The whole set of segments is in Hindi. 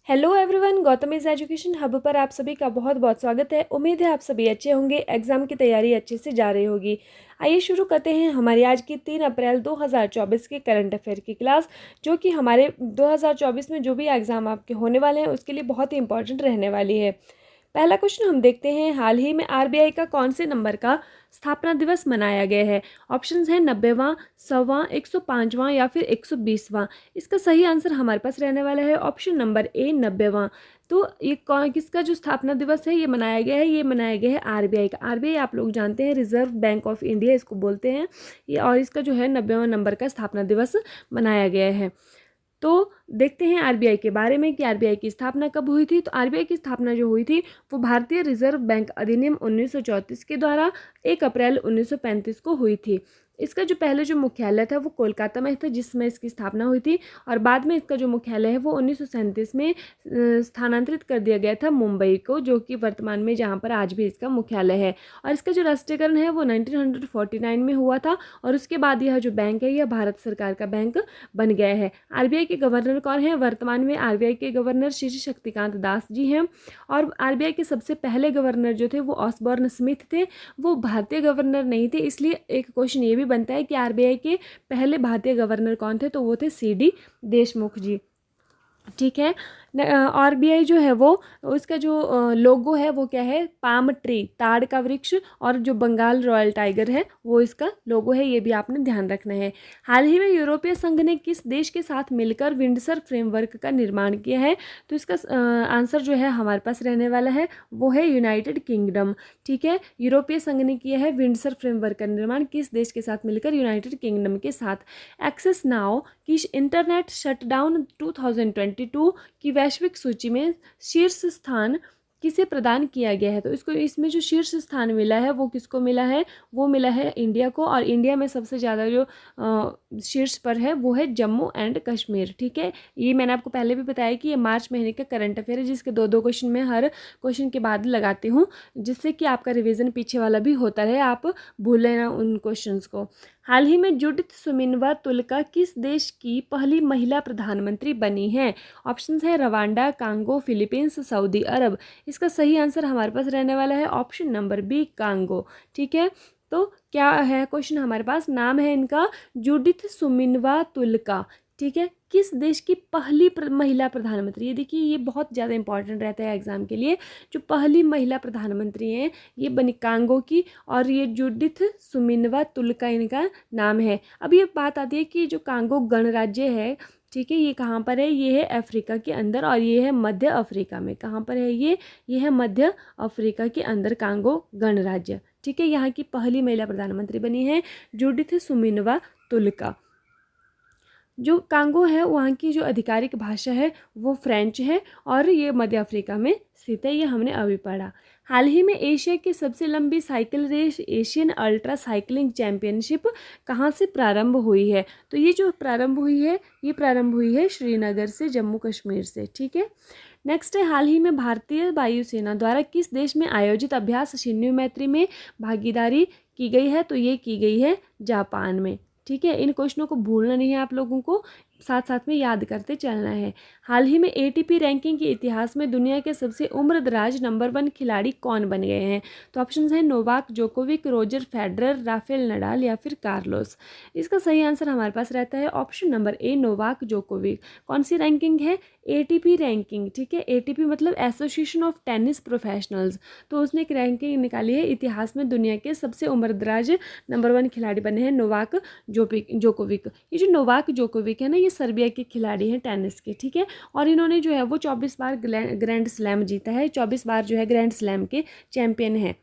Hello everyone, Gautam is education hub पर आप सभी का बहुत बहुत स्वागत है। उम्मीद है आप सभी अच्छे होंगे, एग्जाम की तैयारी अच्छे से जा रही होगी। आइए शुरू करते हैं हमारी आज की 3 अप्रैल 2024 के करंट अफेयर की क्लास, जो कि हमारे 2024 में जो भी एग्ज़ाम आपके होने वाले हैं उसके लिए बहुत ही इंपॉर्टेंट रहने वाली है। पहला क्वेश्चन हम देखते हैं, हाल ही में आरबीआई का कौन से नंबर का स्थापना दिवस मनाया गया है। ऑप्शंस हैं 90वां, 100वां, 105वां या फिर 120वां। इसका सही आंसर हमारे पास रहने वाला है ऑप्शन नंबर ए, 90वां। तो ये कौन किसका जो स्थापना दिवस है ये मनाया गया है, ये मनाया गया है आरबीआई का। आरबीआई आप लोग जानते हैं रिजर्व बैंक ऑफ इंडिया इसको बोलते हैं ये, और इसका जो है 90वां नंबर का स्थापना दिवस मनाया गया है। तो देखते हैं आरबीआई के बारे में कि आरबीआई की स्थापना कब हुई थी। तो आरबीआई की स्थापना जो हुई थी वो भारतीय रिजर्व बैंक अधिनियम 1934 के द्वारा 1 अप्रैल 1935 को हुई थी। इसका जो पहले जो मुख्यालय था वो कोलकाता में था, जिसमें इसकी स्थापना हुई थी, और बाद में इसका जो मुख्यालय है वो 1937 में स्थानांतरित कर दिया गया था मुंबई को, जो कि वर्तमान में जहाँ पर आज भी इसका मुख्यालय है। और इसका जो राष्ट्रीयकरण है वो 1949 में हुआ था, और उसके बाद यह जो बैंक है यह भारत सरकार का बैंक बन गया है। आरबीआई के गवर्नर कौन है? वर्तमान में आरबीआई के गवर्नर श्री शक्तिकांत दास जी हैं, और आरबीआई के सबसे पहले गवर्नर जो थे वो ऑसबॉर्न स्मिथ थे, वो भारतीय गवर्नर नहीं थे। इसलिए एक क्वेश्चन ये भी बनता है कि आरबीआई के पहले भारतीय गवर्नर कौन थे, तो वो थे सीडी देशमुख जी। ठीक है। आरबीआई जो है वो उसका जो लोगो है वो क्या है? पाम ट्री, ताड़ का वृक्ष, और जो बंगाल रॉयल टाइगर है वो इसका लोगो है, ये भी आपने ध्यान रखना है। हाल ही में यूरोपीय संघ ने किस देश के साथ मिलकर विंडसर फ्रेमवर्क का निर्माण किया है? तो इसका आंसर जो है हमारे पास रहने वाला है वो है यूनाइटेड किंगडम। ठीक है, यूरोपीय संघ ने किया है विंडसर फ्रेमवर्क का निर्माण किस देश के साथ मिलकर? यूनाइटेड किंगडम के साथ। एक्सेस नाउ की इंटरनेट शटडाउन 2022 की वैश्विक सूची में शीर्ष स्थान किसे प्रदान किया गया है? तो इसको इसमें जो शीर्ष स्थान मिला है वो किसको मिला है? वो मिला है इंडिया को, और इंडिया में सबसे ज़्यादा जो शीर्ष पर है वो है जम्मू एंड कश्मीर। ठीक है, ये मैंने आपको पहले भी बताया कि ये मार्च महीने का करंट अफेयर है, जिसके दो क्वेश्चन में हर क्वेश्चन के बाद लगाती हूँ, जिससे कि आपका रिविजन पीछे वाला भी होता रहे, आप भूलें ना उन क्वेश्चंस को। हाल ही में जुडिथ सुमिनवा तुलका किस देश की पहली महिला प्रधानमंत्री बनी है? ऑप्शंस है रवांडा, कांगो, फिलीपींस, सऊदी अरब। इसका सही आंसर हमारे पास रहने वाला है ऑप्शन नंबर बी, कांगो। ठीक है, तो क्या है क्वेश्चन हमारे पास? नाम है इनका जुडिथ सुमिनवा तुलका। ठीक है, किस देश की पहली महिला प्रधानमंत्री? ये देखिए, ये बहुत ज़्यादा इंपॉर्टेंट रहता है एग्जाम के लिए। जो पहली महिला प्रधानमंत्री हैं ये बनी कांगो की, और ये जुडिथ सुमिनवा तुलका इनका नाम है। अब ये बात आती है कि जो कांगो गणराज्य है, ठीक है, ये कहाँ पर है? ये है अफ्रीका के अंदर, और ये है मध्य अफ्रीका में। कहाँ पर है ये है मध्य अफ्रीका के अंदर कांगो गणराज्य। ठीक है, यहाँ की पहली महिला प्रधानमंत्री बनी है जुडिथ सुमिनवा तुलका। जो कांगो है वहाँ की जो आधिकारिक भाषा है वो फ्रेंच है, और ये मध्य अफ्रीका में स्थित है, ये हमने अभी पढ़ा। हाल ही में एशिया की सबसे लंबी cycle race Asian ultra cycling championship कहाँ से प्रारंभ हुई है? तो ये जो प्रारंभ हुई है ये प्रारंभ हुई है श्रीनगर से, जम्मू कश्मीर से। ठीक है, नेक्स्ट है, हाल ही में भारतीय वायुसेना द्वारा किस देश में आयोजित अभ्यास शिन्यू मैत्री में भागीदारी की गई है? तो ये की गई है जापान में। ठीक है, इन क्वेश्चनों को भूलना नहीं है आप लोगों को, साथ साथ में याद करते चलना है। हाल ही में एटीपी रैंकिंग के इतिहास में दुनिया के सबसे उम्रदराज नंबर 1 खिलाड़ी कौन बन गए हैं? तो ऑप्शंस हैं Novak Djokovic, Roger Federer, Rafael Nadal या फिर कार्लोस। इसका सही आंसर हमारे पास रहता है option number A, Novak Djokovic. कौन सी रैंकिंग है? ATP ranking. ठीक है, एटीपी मतलब एसोसिएशन ऑफ टेनिस प्रोफेशनल्स। तो उसने एक रैंकिंग निकाली है, इतिहास में दुनिया के सबसे उम्रदराज नंबर 1 खिलाड़ी बने हैं नोवाक जोकोविक। ये जो नोवाक जोकोविक है ना, ये सर्बिया के खिलाड़ी हैं टेनिस के। ठीक है, और इन्होंने जो है वो 24 बार ग्रैंड स्लैम जीता है, 24 बार जो है ग्रैंड स्लैम के चैंपियन हैं।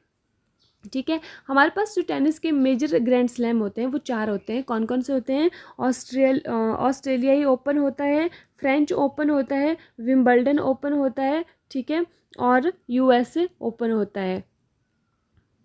ठीक है, हमारे पास जो टेनिस के मेजर ग्रैंड स्लैम होते हैं वो 4 होते हैं। कौन कौन से होते हैं? ऑस्ट्रेलियाई ओपन होता है, फ्रेंच ओपन होता है, विंबलडन ओपन होता है, ठीक है, और यूएसए ओपन होता है।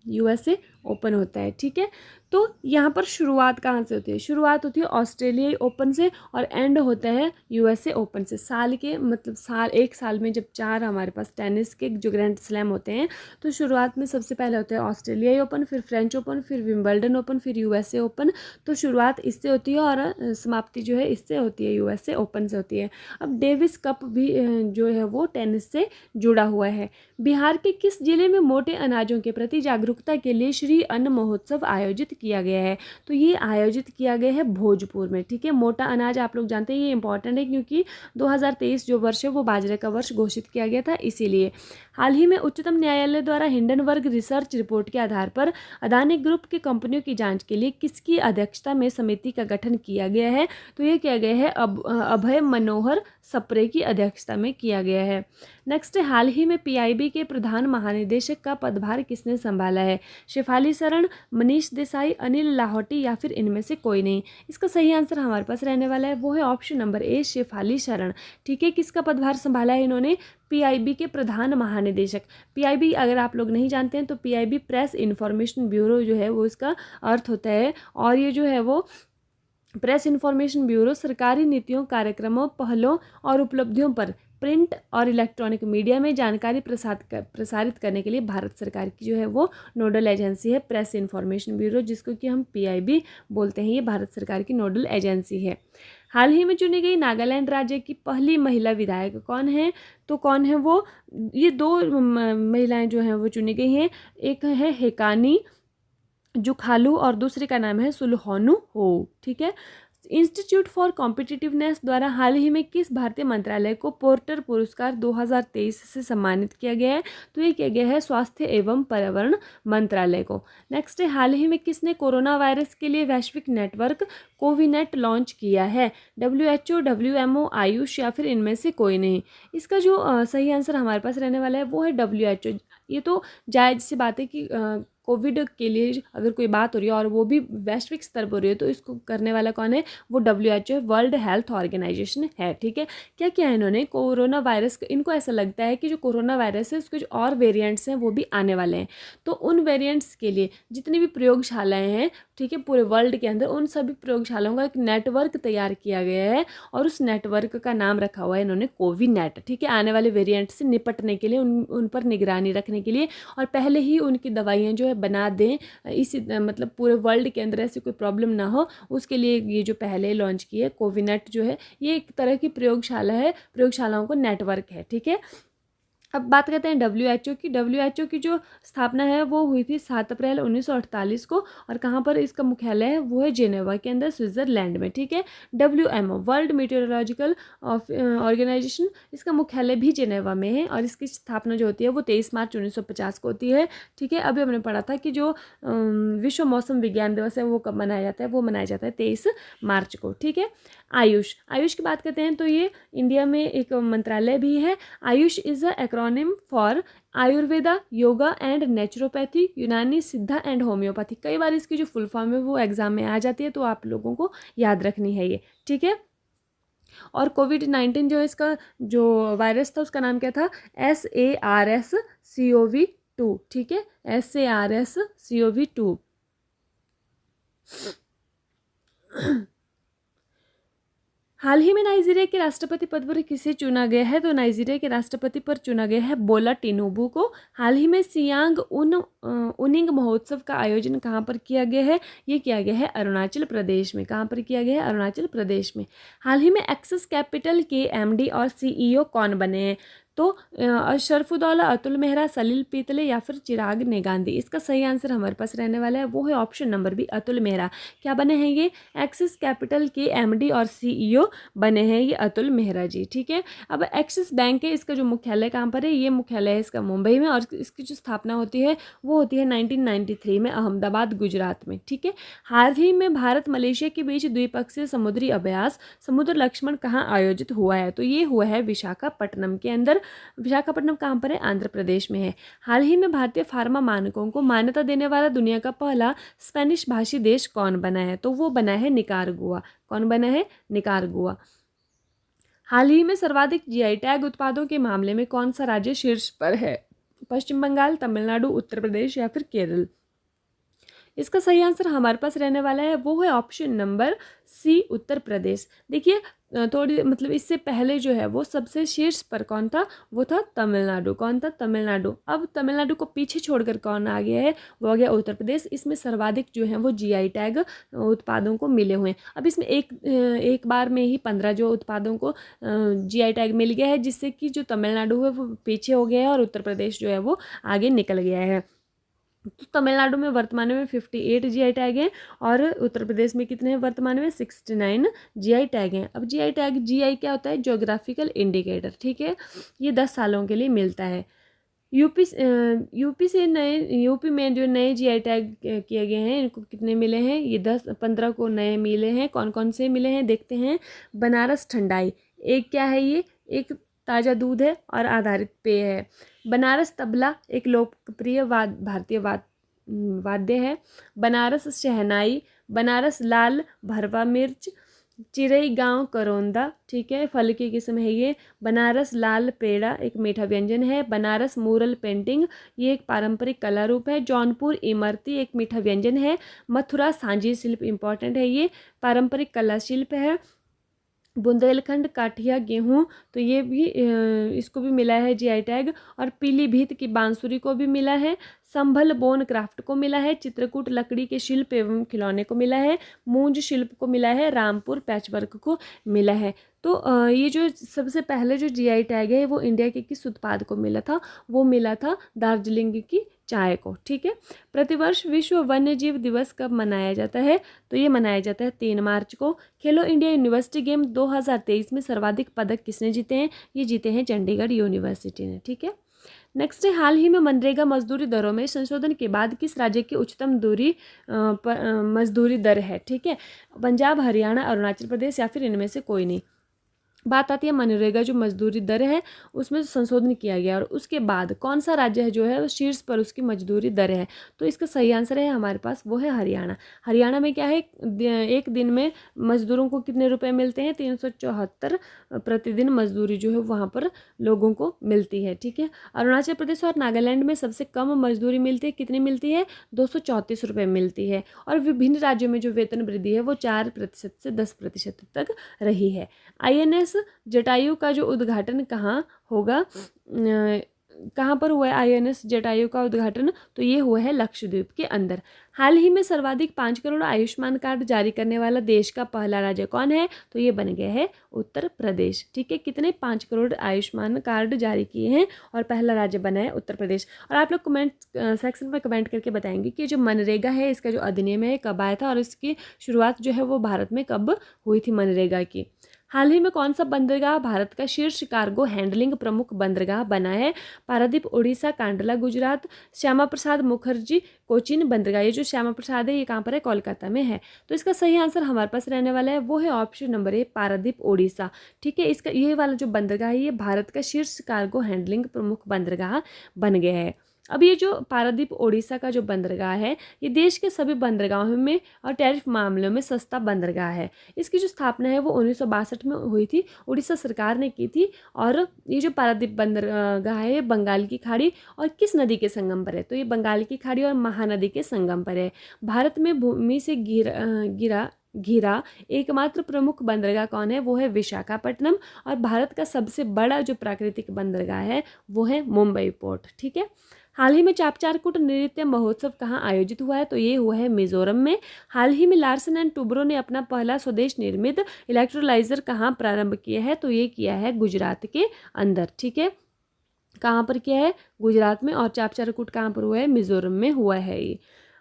यूएसए ओपन होता है। ठीक है, तो यहाँ पर शुरुआत कहाँ से होती है? शुरुआत होती है ऑस्ट्रेलियाई ओपन से और एंड होता है यूएसए ओपन से। साल के मतलब एक साल में जब 4 हमारे पास टेनिस के जो ग्रैंड स्लैम होते हैं तो शुरुआत में सबसे पहले होता है ऑस्ट्रेलियाई ओपन, फिर फ्रेंच ओपन, फिर विंबलडन ओपन, फिर यूएसए ओपन। तो शुरुआत इससे होती है और समाप्ति जो है इससे होती है, यूएसए ओपन से होती है। अब डेविस कप भी जो है वो टेनिस से जुड़ा हुआ है। बिहार के किस जिले में मोटे अनाजों के प्रति जागरूकता के लिए श्री अन्न महोत्सव आयोजित किया गया है? तो ये आयोजित किया गया है भोजपुर में। ठीक है, मोटा अनाज आप लोग जानते हैं ये इंपॉर्टेंट है क्योंकि 2023 जो वर्ष है वो बाजरे का वर्ष घोषित किया गया था, इसीलिए। हाल ही में उच्चतम न्यायालय द्वारा हिंडनबर्ग रिसर्च रिपोर्ट के आधार पर अदानी ग्रुप की कंपनियों की जांच के लिए किसकी अध्यक्षता में समिति का गठन किया गया है? तो ये किया गया है अभय मनोहर सप्रे की अध्यक्षता में किया गया है। नेक्स्ट, हाल ही में पीआईबी के प्रधान महानिदेशक का पदभार किसने संभाला है? शेफाली शरण, मनीष देसाई, अनिल लाहौटी या फिर इनमें से कोई नहीं। इसका सही आंसर हमारे पास रहने वाला है वो है ऑप्शन नंबर ए, शेफाली शरण। ठीक है, किसका पदभार संभाला है इन्होंने? पीआईबी के प्रधान महानिदेशक। पीआईबी अगर आप लोग नहीं जानते हैं तो पीआईबी प्रेस इन्फॉर्मेशन ब्यूरो जो है वो इसका अर्थ होता है, और ये जो है वो प्रेस इन्फॉर्मेशन ब्यूरो सरकारी नीतियों, कार्यक्रमों, पहलों और उपलब्धियों पर प्रिंट और इलेक्ट्रॉनिक मीडिया में जानकारी प्रसारित करने के लिए भारत सरकार की जो है वो नोडल एजेंसी है, प्रेस इन्फॉर्मेशन ब्यूरो, जिसको कि हम पीआईबी बोलते हैं। ये भारत सरकार की नोडल एजेंसी है। हाल ही में चुनी गई नागालैंड राज्य की पहली महिला विधायक कौन है? तो कौन है वो? ये 2 महिलाएं जो हैं वो चुनी गई हैं। एक है हेकानी जुखालू और दूसरे का नाम है सुलहोनु हो। ठीक है, इंस्टीट्यूट फॉर कॉम्पिटिटिवनेस द्वारा हाल ही में किस भारतीय मंत्रालय को पोर्टर पुरस्कार 2023 से सम्मानित किया गया है? तो ये किया गया है स्वास्थ्य एवं पर्यावरण मंत्रालय को। नेक्स्ट है, हाल ही में किसने कोरोना वायरस के लिए वैश्विक नेटवर्क कोविनेट लॉन्च किया है? WHO, WMO, आयुष या फिर इनमें से कोई नहीं। इसका जो सही आंसर हमारे पास रहने वाला है वो है WHO। ये तो जायज़ सी बात है कि कोविड के लिए अगर कोई बात हो रही है और वो भी वैश्विक स्तर पर हो रही है तो इसको करने वाला कौन है? वो WHO, वर्ल्ड हेल्थ ऑर्गेनाइजेशन है। ठीक है, क्या किया है इन्होंने? कोरोना वायरस, इनको ऐसा लगता है कि जो कोरोना वायरस है उसके जो और वेरिएंट्स हैं वो भी आने वाले हैं, तो उन वेरिएंट्स के लिए जितनी भी प्रयोगशालाएँ हैं, ठीक है, पूरे वर्ल्ड के अंदर उन सभी प्रयोगशालाओं का एक नेटवर्क तैयार किया गया है और उस नेटवर्क का नाम रखा हुआ है इन्होंने कोविनेट। ठीक है, आने वाले वेरिएंट से निपटने के लिए, उन पर निगरानी रखने के लिए, और पहले ही उनकी दवाइयाँ जो है बना दें, इसी मतलब पूरे वर्ल्ड के अंदर ऐसी कोई प्रॉब्लम ना हो, उसके लिए ये जो पहले लॉन्च की है कोविनेट जो है, ये एक तरह की प्रयोगशाला है, प्रयोगशालाओं को नेटवर्क है। ठीक है, अब बात करते हैं WHO की। WHO की जो स्थापना है वो हुई थी 7 अप्रैल 1948 को, और कहाँ पर इसका मुख्यालय है वो है जेनेवा के अंदर, स्विट्जरलैंड में। ठीक है, WMO, वर्ल्ड मीटेरोलॉजिकल ऑर्गेनाइजेशन, इसका मुख्यालय भी जेनेवा में है और इसकी स्थापना जो होती है वो 23 मार्च 1950 को होती है। ठीक है, अभी हमने पढ़ा था कि जो विश्व मौसम विज्ञान दिवस है वो कब मनाया जाता है? वो मनाया जाता है 23 मार्च को। ठीक है, आयुष की बात करते हैं तो ये इंडिया में एक मंत्रालय भी है। Ayush is a acronym for Ayurveda, yoga and naturopathy, यूनानी, सिद्धा एंड होम्योपैथी। कई बार इसकी जो फुल फॉर्म है वो एग्जाम में आ जाती है, तो आप लोगों को याद रखनी है ये। ठीक है, और कोविड-19 जो इसका जो वायरस था उसका नाम क्या था? SARS-CoV-2। ठीक है, SARS-CoV-2। हाल ही में नाइजीरिया के राष्ट्रपति पद पर किसे चुना गया है? तो नाइजीरिया के राष्ट्रपति पर चुना गया है बोला टिनुबू को। हाल ही में सियांग उनिंग महोत्सव का आयोजन कहाँ पर किया गया है? ये किया गया है अरुणाचल प्रदेश में। कहाँ पर किया गया है? अरुणाचल प्रदेश में। हाल ही में एक्सिस कैपिटल के MD और CEO कौन बने हैं? तो अशरफुद्दौला, अतुल मेहरा, सलील पीतले या फिर चिराग नेगांदी। इसका सही आंसर हमारे पास रहने वाला है वो है option number B, Atul Mehra. क्या बने हैं ये? एक्सिस कैपिटल के MD और CEO बने हैं ये अतुल मेहरा जी। ठीक है, अब एक्सिस बैंक है, इसका जो मुख्यालय कहाँ पर है? ये मुख्यालय है इसका मुंबई में, और इसकी जो स्थापना होती है वो होती है 1993 में अहमदाबाद, गुजरात में। ठीक है, हाल ही में भारत मलेशिया के बीच द्विपक्षीय समुद्री अभ्यास समुद्र लक्ष्मण कहाँ आयोजित हुआ है? तो ये हुआ है विशाखापट्टनम के अंदर। विशाखापट्टनम कहाँ पर है? आंध्र प्रदेश में है। हाल ही में भारतीय फार्मा मानकों को मान्यता देने वाला दुनिया का पहला स्पेनिश भाषी देश कौन बना है? तो वो बना है निकारागुआ। कौन बना है? निकारागुआ। हाल ही में सर्वाधिक GI टैग उत्पादों के मामले में कौन सा राज्य शीर्ष पर है? पश्चिम बंगाल, तमिलनाडु, उत्तर प्रदेश या फिर केरल। इसका सही आंसर हमारे पास रहने वाला है वो है option number C, Uttar Pradesh. देखिए थोड़ी मतलब इससे पहले जो है वो सबसे शीर्ष पर कौन था, वो था तमिलनाडु। कौन था, तमिलनाडु। अब तमिलनाडु को पीछे छोड़कर कौन आ गया है, वो आ गया उत्तर प्रदेश। इसमें सर्वाधिक जो है वो जीआई टैग उत्पादों को मिले हुए हैं। अब इसमें एक बार में ही 15 जो उत्पादों को जीआई टैग मिल गया है, जिससे कि जो तमिलनाडु है वो पीछे हो गया है और उत्तर प्रदेश जो है वो आगे निकल गया है। तो तमिलनाडु में वर्तमान में 58 जीआई टैग हैं और उत्तर प्रदेश में कितने हैं वर्तमान में 69 जीआई टैग हैं। अब जीआई टैग, जीआई क्या होता है, ज्योग्राफिकल इंडिकेटर, ठीक है। ये 10 सालों के लिए मिलता है। यूपी में जो नए जीआई टैग किए गए हैं इनको कितने मिले हैं, ये 10-15 को नए मिले हैं। कौन कौन से मिले हैं देखते हैं। बनारस ठंडाई, एक क्या है ये, एक ताज़ा दूध है और आधारित पेय है। बनारस तबला, एक लोकप्रिय भारतीय वाद्य है। बनारस शहनाई, बनारस लाल भरवा मिर्च, चिरई गांव करौंदा, ठीक है, फल की किस्म है ये। बनारस लाल पेड़ा, एक मीठा व्यंजन है। बनारस मूरल पेंटिंग, ये एक पारंपरिक कला रूप है। जौनपुर इमरती, एक मीठा व्यंजन है। मथुरा सांझी शिल्प, इंपॉर्टेंट है, ये पारंपरिक कला शिल्प है। बुंदेलखंड काठिया गेहूँ, तो ये भी इसको भी मिला है जीआई टैग। और पीलीभीत की बांसुरी को भी मिला है। संभल बोन क्राफ्ट को मिला है। चित्रकूट लकड़ी के शिल्प एवं खिलौने को मिला है। मूंज शिल्प को मिला है। रामपुर पैचवर्क को मिला है। तो ये जो सबसे पहले जो जीआई टैग है वो इंडिया के किस उत्पाद को मिला था, वो मिला था दार्जिलिंग की चाय को, ठीक है। प्रतिवर्ष विश्व वन्य जीव दिवस कब मनाया जाता है, तो ये मनाया जाता है 3 मार्च को। खेलो इंडिया यूनिवर्सिटी गेम 2023 में सर्वाधिक पदक किसने जीते हैं, ये जीते हैं चंडीगढ़ यूनिवर्सिटी ने, ठीक है। नेक्स्ट है, हाल ही में मनरेगा मजदूरी दरों में संशोधन के बाद किस राज्य की उच्चतम मजदूरी दर है, ठीक है। पंजाब, हरियाणा, अरुणाचल प्रदेश या फिर इनमें से कोई नहीं। बात आती है मनरेगा जो मजदूरी दर है उसमें संशोधन किया गया और उसके बाद कौन सा राज्य है जो है शीर्ष पर उसकी मजदूरी दर है, तो इसका सही आंसर है हमारे पास वो है हरियाणा। हरियाणा में क्या है, एक दिन में मजदूरों को कितने रुपए मिलते हैं, 374 प्रतिदिन मजदूरी जो है वहाँ पर लोगों को मिलती है, ठीक है। अरुणाचल प्रदेश और नागालैंड में सबसे कम मजदूरी मिलती है, कितनी मिलती है, 234 रुपये मिलती है। और विभिन्न राज्यों में जो वेतन वृद्धि है वो 4% से 10% तक रही है। INS जटायु का जो उद्घाटन कहाँ होगा, कहाँ पर हुआ है INS जटायु का उद्घाटन, तो ये हुआ है लक्षद्वीप के अंदर। हाल ही में सर्वाधिक 5 करोड़ आयुष्मान कार्ड जारी करने वाला देश का पहला राज्य कौन है, तो ये बन गया है उत्तर प्रदेश, ठीक है। कितने 5 करोड़ आयुष्मान कार्ड जारी किए हैं और पहला राज्य बना है उत्तर प्रदेश। और आप लोग कमेंट सेक्शन में कमेंट करके बताएंगे कि जो मनरेगा है इसका जो अधिनियम है कब आया था और इसकी शुरुआत जो है वो भारत में कब हुई थी मनरेगा की। हाल ही में कौन सा बंदरगाह भारत का शीर्ष कार्गो हैंडलिंग प्रमुख बंदरगाह बना है, पारादीप उड़ीसा, कांडला गुजरात, श्यामा प्रसाद मुखर्जी कोचीन बंदरगाह। ये जो श्यामा प्रसाद है ये कहाँ पर है, कोलकाता में है। तो इसका सही आंसर हमारे पास रहने वाला है वो है option number A, Paradip Orissa, ठीक है। इसका ये वाला जो बंदरगाह है ये भारत का शीर्ष कार्गो हैंडलिंग प्रमुख बंदरगाह बन गया है। अब ये जो पारादीप ओडिशा का जो बंदरगाह है ये देश के सभी बंदरगाहों में और टैरिफ मामलों में सस्ता बंदरगाह है। इसकी जो स्थापना है वो 1962 में हुई थी, उड़ीसा सरकार ने की थी। और ये जो पारादीप बंदरगाह है ये बंगाल की खाड़ी और किस नदी के संगम पर है, तो ये बंगाल की खाड़ी और महानदी के संगम पर है। भारत में भूमि से घिरा एकमात्र प्रमुख बंदरगाह कौन है, वो है विशाखापट्टनम। और भारत का सबसे बड़ा जो प्राकृतिक बंदरगाह है वो है मुंबई पोर्ट, ठीक है। हाल ही में चापचारकुट नृत्य महोत्सव कहाँ आयोजित हुआ है, तो ये हुआ है मिजोरम में। हाल ही में लार्सन एंड टुब्रो ने अपना पहला स्वदेश निर्मित इलेक्ट्रोलाइजर कहाँ प्रारंभ किया है, तो ये किया है गुजरात के अंदर, ठीक है। कहाँ पर किया है, गुजरात में। और चापचारकुट कहाँ पर हुआ है, मिजोरम में हुआ है ये।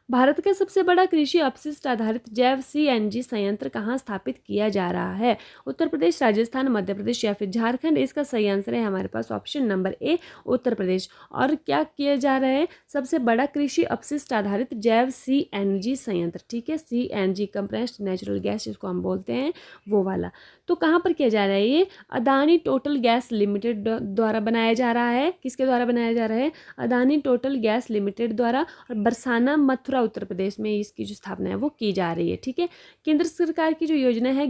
भारत का सबसे बड़ा कृषि अपशिष्ट आधारित जैव CNG संयंत्र कहाँ स्थापित किया जा रहा है, उत्तर प्रदेश, राजस्थान, मध्य प्रदेश या फिर झारखंड। इसका सही आंसर है हमारे पास option number A, Uttar Pradesh. और क्या किया जा रहा है, सबसे बड़ा कृषि अपशिष्ट आधारित जैव CNG संयंत्र, ठीक है। CNG कंप्रेस्ड नेचुरल गैस जिसको हम बोलते हैं वो वाला। तो कहाँ पर किया जा रहा है, ये अदानी टोटल गैस लिमिटेड द्वारा बनाया जा रहा है। किसके द्वारा बनाया जा रहा है, अदानी टोटल गैस लिमिटेड द्वारा। और बरसाना मथुरा उत्तर प्रदेश में इसकी जो स्थापना है वो की जा रही है, ठीक है। केंद्र सरकार की जो योजना है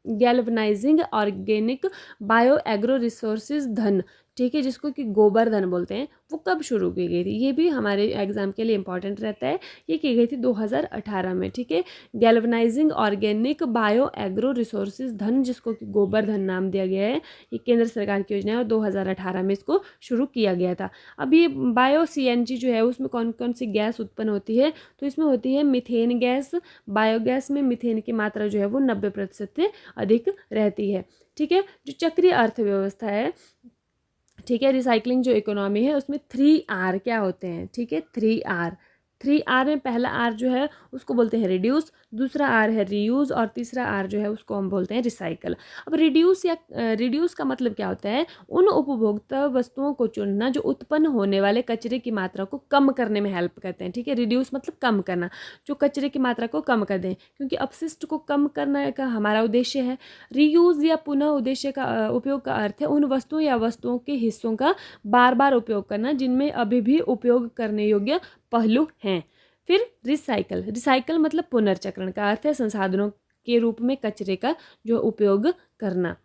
galvanising organic bio agro resources धन, ठीक है, जिसको कि गोवर्धन बोलते हैं, वो कब शुरू की गई थी? ये भी हमारे एग्जाम के लिए इंपॉर्टेंट रहता है। ये की गई थी 2018 में। ठीक है, galvanising organic bio agro resources धन, जिसको कि गोवर्धन नाम दिया गया है, ये केंद्र सरकार की योजना है और 2018 में इसको शुरू किया गया था। अब ये बायो CNG जो है उसमें कौन कौन सी गैस उत्पन्न होती है? तो इसमें होती है मीथेन गैस। बायोगैस में मीथेन की मात्रा जो है वो 90% से अधिक रहती है। ठीक है, जो चक्रीय अर्थव्यवस्था है, ठीक है, रिसाइकलिंग जो इकोनॉमी है, उसमें 3R क्या होते हैं? ठीक है, 3R में पहला R जो है उसको बोलते हैं रिड्यूस, दूसरा R है रीयूज और तीसरा R जो है उसको हम बोलते हैं रिसाइकल। अब रिड्यूस का मतलब क्या होता है? उन उपभोक्ता वस्तुओं को चुनना जो उत्पन्न होने वाले कचरे की मात्रा को कम करने में हेल्प करते हैं। ठीक है, रिड्यूस मतलब कम करना, जो कचरे की मात्रा को कम कर दें, क्योंकि अपशिष्ट को कम करने का हमारा उद्देश्य है। रीयूज या पुनः उद्देश्य का उपयोग का अर्थ है उन वस्तुओं या वस्तुओं के हिस्सों का बार बार उपयोग करना जिनमें अभी भी उपयोग करने योग्य पहलू हैं। फिर रिसाइकल मतलब पुनर्चक्रण का अर्थ है संसाधनों के रूप में कचरे का जो उपयोग करना।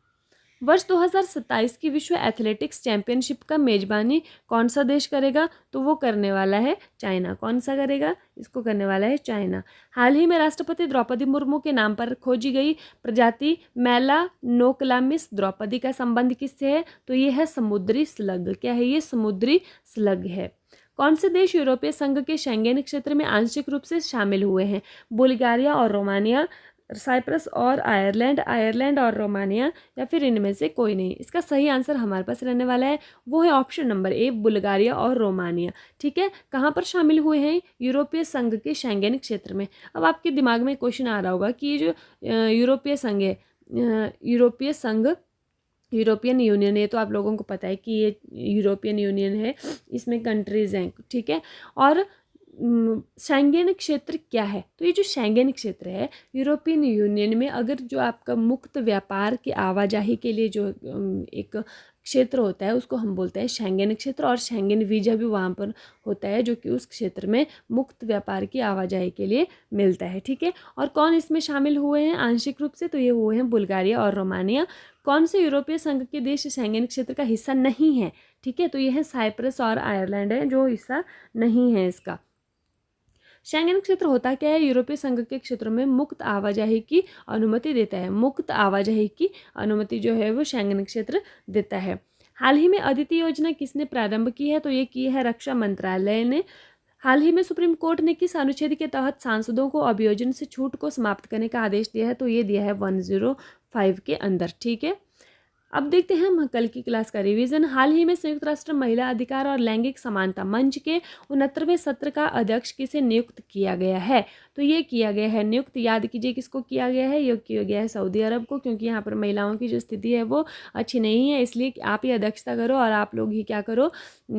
वर्ष 2027 की विश्व एथलेटिक्स चैंपियनशिप का मेजबानी कौन सा देश करेगा? तो वो करने वाला है चाइना। कौन सा करेगा? इसको करने वाला है चाइना। हाल ही में राष्ट्रपति द्रौपदी मुर्मू के नाम पर खोजी गई प्रजाति मेलानोक्लामिस द्रौपदी का संबंध किससे है? तो ये है समुद्री स्लग। क्या है ये? समुद्री स्लग है। कौन से देश यूरोपीय संघ के शेंगेन क्षेत्र में आंशिक रूप से शामिल हुए हैं? बुल्गारिया और रोमानिया, साइप्रस और आयरलैंड और रोमानिया, या फिर इनमें से कोई नहीं? इसका सही आंसर हमारे पास रहने वाला है, वो है ऑप्शन नंबर ए, बुल्गारिया और रोमानिया। ठीक है, कहाँ पर शामिल हुए हैं? यूरोपीय संघ के शेंगेन क्षेत्र में। अब आपके दिमाग में क्वेश्चन आ रहा होगा कि ये जो यूरोपीय संघ है, यूरोपीय संघ, यूरोपियन यूनियन, ये तो आप लोगों को पता है कि ये यूरोपियन यूनियन है, इसमें कंट्रीज हैं। ठीक है, और शेंगेन क्षेत्र क्या है? तो ये जो शेंगेन क्षेत्र है यूरोपियन यूनियन में, अगर जो आपका मुक्त व्यापार की आवाजाही के लिए जो एक क्षेत्र होता है उसको हम बोलते हैं शेंगेन क्षेत्र, और शेंगेन वीजा भी वहाँ पर होता है जो कि उस क्षेत्र में मुक्त व्यापार की आवाजाही के लिए मिलता है। ठीक है, और कौन इसमें शामिल हुए हैं आंशिक रूप से? तो ये हुए हैं बुल्गारिया और रोमानिया। कौन से यूरोपीय संघ के देश शेंगेन क्षेत्र का हिस्सा नहीं है? ठीक है, तो ये है साइप्रस और आयरलैंड है जो हिस्सा नहीं है इसका। शेंगेन क्षेत्र होता क्या है? यूरोपीय संघ के क्षेत्रों में मुक्त आवाजाही की अनुमति देता है। मुक्त आवाजाही की अनुमति जो है वो शेंगेन क्षेत्र देता है। हाल ही में अदिति योजना किसने प्रारंभ की है? तो ये की है रक्षा मंत्रालय ने। हाल ही में सुप्रीम कोर्ट ने किस अनुच्छेद के तहत सांसदों को अभियोजन से छूट को समाप्त करने का आदेश दिया है? तो ये दिया है 105 के अंदर। ठीक है, अब देखते हैं हम कल की क्लास का रिवीजन। हाल ही में संयुक्त राष्ट्र महिला अधिकार और लैंगिक समानता मंच के 69वें सत्र का अध्यक्ष किसे नियुक्त किया गया है? तो ये किया गया है नियुक्त, याद कीजिए किसको किया गया है? ये किया गया है सऊदी अरब को, क्योंकि यहाँ पर महिलाओं की जो स्थिति है वो अच्छी नहीं है, इसलिए आप ही अध्यक्षता करो और आप लोग ही क्या करो,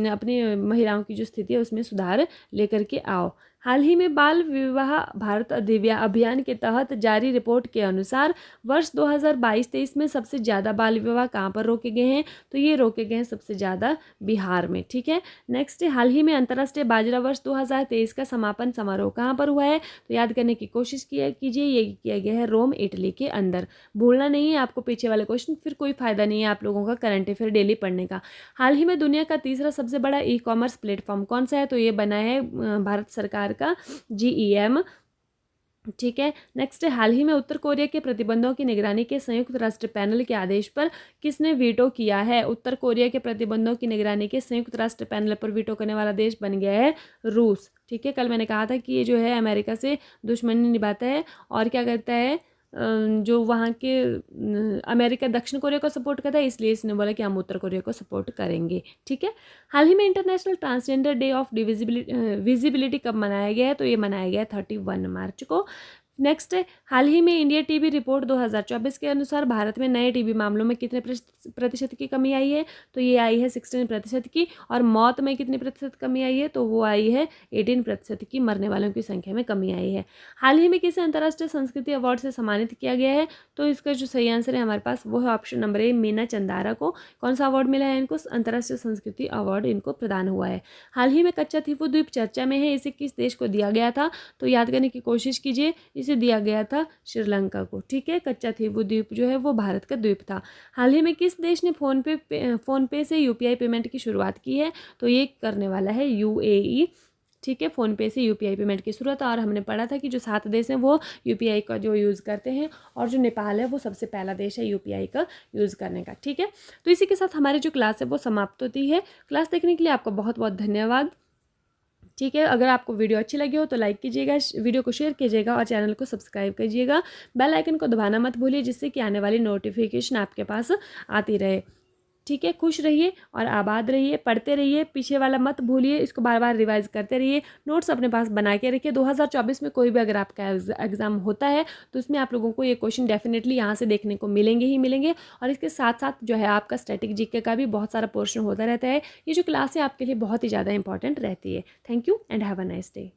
अपनी महिलाओं की जो स्थिति है उसमें सुधार लेकर के आओ। हाल ही में बाल विवाह भारत अभियान के तहत जारी रिपोर्ट के अनुसार वर्ष 2022-23 में सबसे ज़्यादा बाल विवाह कहाँ पर रोके गए हैं? तो ये रोके गए हैं सबसे ज़्यादा बिहार में। ठीक है, नेक्स्ट, हाल ही में अंतर्राष्ट्रीय बाजरा वर्ष 2023 का समापन समारोह कहाँ पर हुआ है? तो याद करने की कोशिश कीजिए, ये किया गया है रोम, इटली के अंदर। भूलना नहीं है आपको पीछे वाले क्वेश्चन, फिर कोई फायदा नहीं है आप लोगों का करंट अफेयर डेली पढ़ने का। हाल ही में दुनिया का तीसरा सबसे बड़ा ई-कॉमर्स प्लेटफॉर्म कौन सा है? तो ये बना है भारत सरकार का GEM। ठीक है, नेक्स्ट, हाल ही में उत्तर कोरिया के प्रतिबंधों की निगरानी के संयुक्त राष्ट्र पैनल के आदेश पर किसने वीटो किया है? उत्तर कोरिया के प्रतिबंधों की निगरानी के संयुक्त राष्ट्र पैनल पर वीटो करने वाला देश बन गया है रूस। ठीक है, कल मैंने कहा था कि ये जो है अमेरिका से दुश्मनी निभाता है और क्या करता है, जो वहाँ के अमेरिका दक्षिण कोरिया को सपोर्ट करता है, इसलिए इसने बोला कि हम उत्तर कोरिया को सपोर्ट करेंगे। ठीक है, हाल ही में international transgender day of visibility कब मनाया गया है? तो ये मनाया गया है 31 मार्च को। नेक्स्ट है, हाल ही में इंडिया टीबी रिपोर्ट 2024 के अनुसार भारत में नए टीबी मामलों में कितने प्रतिशत की कमी आई है? तो ये आई है 16% की। और मौत में कितने प्रतिशत कमी आई है? तो वो आई है 18% की, मरने वालों की संख्या में कमी आई है। हाल ही में किसे अंतर्राष्ट्रीय संस्कृति अवार्ड से सम्मानित किया गया है? तो इसका जो सही आंसर है हमारे पास वो है ऑप्शन नंबर ए, मीना चंदारा को। कौन सा अवार्ड मिला है इनको? अंतर्राष्ट्रीय संस्कृति अवार्ड इनको प्रदान हुआ है। हाल ही में कच्चा थीफू द्वीप चर्चा में है, इसे किस देश को दिया गया था? तो याद करने की कोशिश कीजिए, इसे किसे दिया गया था? श्रीलंका को। ठीक है, कच्चा थीवू द्वीप जो है वो भारत का द्वीप था। हाल ही में किस देश ने फ़ोन पे से यूपीआई पेमेंट की शुरुआत की है? तो ये करने वाला है यूएई। ठीक है, फ़ोनपे से यूपीआई पेमेंट की शुरुआत। और हमने पढ़ा था कि जो 7 देश हैं वो यूपीआई का जो यूज़ करते हैं, और जो नेपाल है वो सबसे पहला देश है यूपीआई का यूज़ करने का। ठीक है, तो इसी के साथ हमारी जो क्लास है वो समाप्त होती है। क्लास देखने के लिए आपका बहुत बहुत धन्यवाद। ठीक है, अगर आपको वीडियो अच्छी लगी हो तो लाइक कीजिएगा, वीडियो को शेयर कीजिएगा और चैनल को सब्सक्राइब कीजिएगा। बेल आइकन को दबाना मत भूलिए, जिससे कि आने वाली नोटिफिकेशन आपके पास आती रहे। ठीक है, खुश रहिए और आबाद रहिए, पढ़ते रहिए, पीछे वाला मत भूलिए, इसको बार बार रिवाइज करते रहिए, नोट्स अपने पास बना के रखिए। 2024 में कोई भी अगर आपका एग्ज़ाम होता है तो उसमें आप लोगों को ये क्वेश्चन डेफिनेटली यहाँ से देखने को मिलेंगे ही मिलेंगे। और इसके साथ साथ जो है आपका स्टैटिक जीके का भी बहुत सारा पोर्शन होता रहता है। ये जो क्लास है आपके लिए बहुत ही ज़्यादा इंपॉर्टेंट रहती है। Thank you and have a nice day.